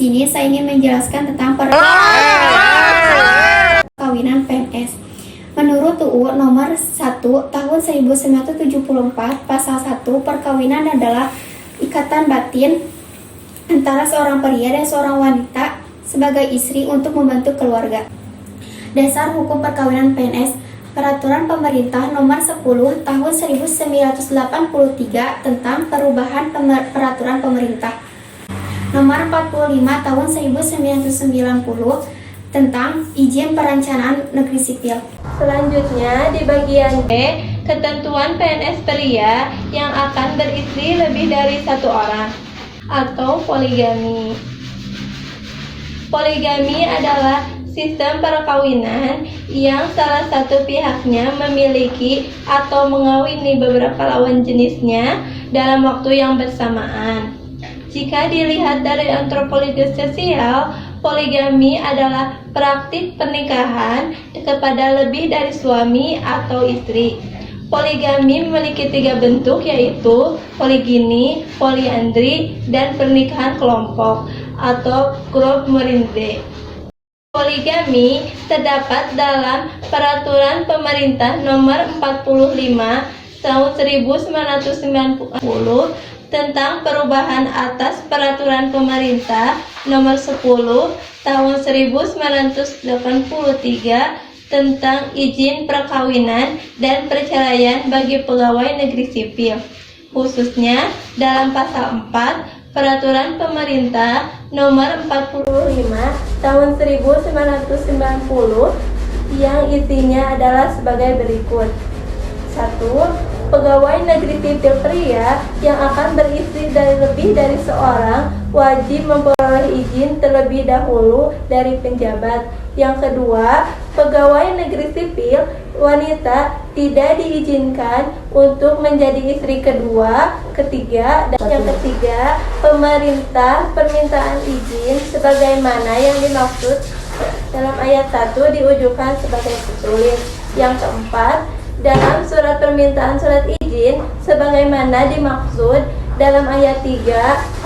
sini saya ingin menjelaskan tentang perkawinan PNS. Menurut UU Nomor 1 Tahun 1974 Pasal 1, perkawinan adalah ikatan batin antara seorang pria dan seorang wanita sebagai istri untuk membentuk keluarga. Dasar hukum perkawinan PNS, Peraturan Pemerintah Nomor 10 Tahun 1983 tentang perubahan peraturan pemerintah Nomor 45 Tahun 1990 tentang izin perencanaan negeri sipil. Selanjutnya di bagian B, ketentuan PNS pria yang akan beristri lebih dari satu orang atau poligami. Poligami adalah sistem perkawinan yang salah satu pihaknya memiliki atau mengawini beberapa lawan jenisnya dalam waktu yang bersamaan. Jika dilihat dari antropologi sosial, poligami adalah praktik pernikahan kepada lebih dari suami atau istri. Poligami memiliki 3 bentuk, yaitu poligini, poliandri, dan pernikahan kelompok atau grup merinde. Poligami terdapat dalam Peraturan Pemerintah Nomor 45 Tahun 1990 tentang perubahan atas Peraturan Pemerintah Nomor 10 Tahun 1983 tentang izin perkawinan dan perceraian bagi pegawai negeri sipil, khususnya dalam Pasal 4 Peraturan Pemerintah Nomor 45 Tahun 1990 yang isinya adalah sebagai berikut. 1. Pegawai negeri sipil pria yang akan beristri lebih dari seorang wajib memperoleh izin terlebih dahulu dari penjabat. Yang kedua, pegawai negeri sipil wanita tidak diizinkan untuk menjadi istri kedua, ketiga, dan yang ketiga, pemerintah permintaan izin sebagaimana yang dimaksud dalam ayat 1 diujukan sebagai tertulis. Yang keempat, dalam surat permintaan surat izin sebagaimana dimaksud dalam ayat 3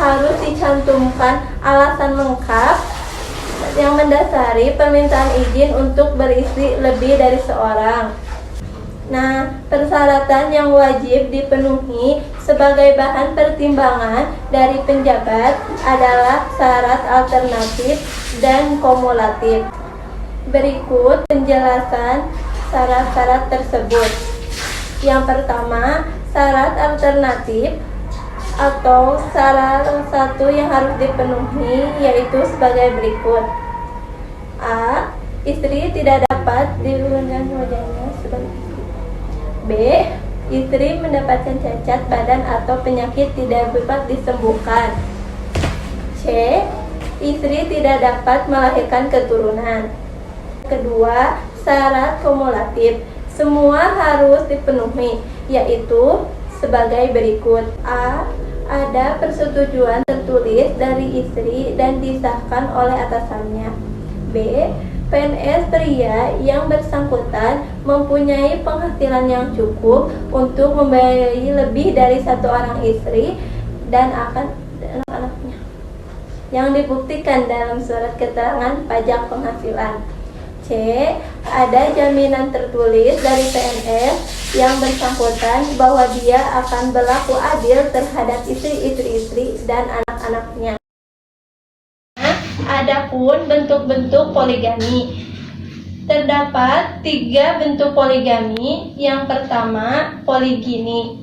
harus dicantumkan alasan lengkap yang mendasari permintaan izin untuk beristri lebih dari seorang. Nah, persyaratan yang wajib dipenuhi sebagai bahan pertimbangan dari penjabat adalah syarat alternatif dan kumulatif. Berikut penjelasan syarat-syarat tersebut. Yang pertama, syarat alternatif atau syarat satu yang harus dipenuhi yaitu sebagai berikut. A. Istri tidak dapat diundang wajahnya sebagai istri. B. Istri mendapatkan cacat badan atau penyakit tidak dapat disembuhkan. C. Istri tidak dapat melahirkan keturunan. Kedua, syarat kumulatif. Semua harus dipenuhi, yaitu sebagai berikut. A. Ada persetujuan tertulis dari istri dan disahkan oleh atasannya. B. PNS pria yang bersangkutan mempunyai penghasilan yang cukup untuk membiayai lebih dari satu orang istri dan anak-anaknya, yang dibuktikan dalam surat keterangan pajak penghasilan. C. Ada jaminan tertulis dari PNS yang bersangkutan bahwa dia akan berlaku adil terhadap istri-istri dan anak-anaknya. Adapun bentuk-bentuk poligami, terdapat 3 bentuk poligami. Yang pertama, poligini.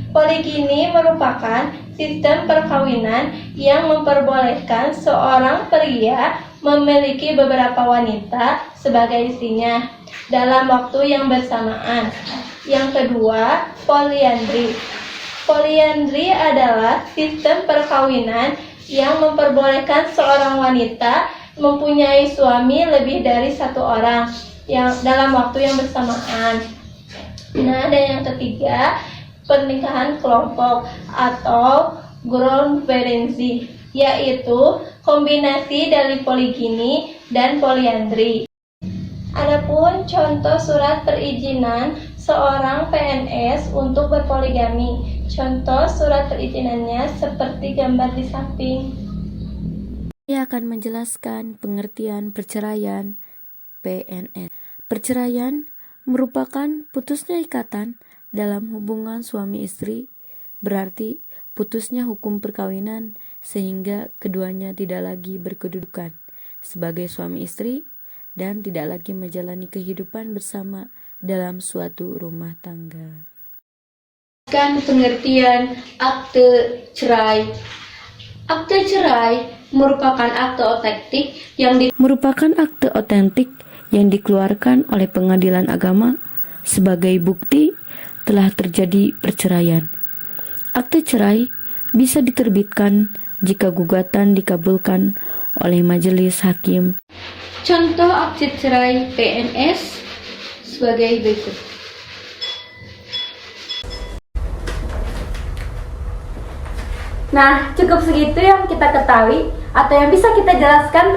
Poligini merupakan sistem perkawinan yang memperbolehkan seorang pria memiliki beberapa wanita sebagai istrinya dalam waktu yang bersamaan. Yang kedua, poliandri. Poliandri adalah sistem perkawinan yang memperbolehkan seorang wanita mempunyai suami lebih dari satu orang yang dalam waktu yang bersamaan. Nah, dan yang ketiga, pernikahan kelompok atau groundverency, yaitu kombinasi dari poligini dan poliandri. Adapun contoh surat perizinan seorang PNS untuk berpoligami. Contoh surat perizinannya seperti gambar di samping. Saya akan menjelaskan pengertian perceraian PNS. Perceraian merupakan putusnya ikatan dalam hubungan suami istri, berarti putusnya hukum perkawinan sehingga keduanya tidak lagi berkedudukan sebagai suami istri dan tidak lagi menjalani kehidupan bersama dalam suatu rumah tangga. Pengertian akte cerai. Akte cerai merupakan akte otentik yang dikeluarkan oleh pengadilan agama sebagai bukti telah terjadi perceraian. Akte cerai bisa diterbitkan jika gugatan dikabulkan oleh majelis hakim. Contoh akte cerai PNS sebagai berikut. Nah, cukup segitu yang kita ketahui atau yang bisa kita jelaskan